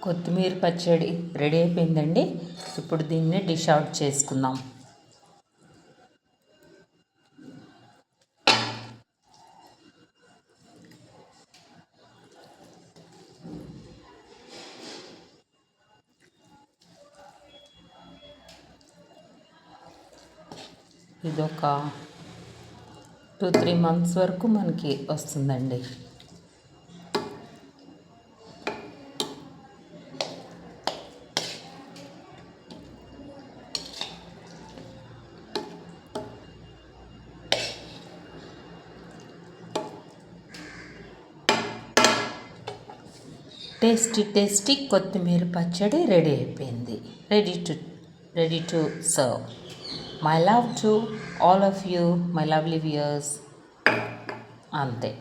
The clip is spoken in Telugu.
కొత్తిమీర పచ్చడి రెడీ అయిపోయిందండి. ఇప్పుడు దీన్ని డిష్ అవుట్ చేసుకుందాం. ఇదొక 2-3 months వరకు మనకి వస్తుందండి. టేస్టీ కొత్తిమీర పచ్చడి రెడీ అయిపోయింది. Ready to serve. My love to all of you, my lovely viewers. అంతే.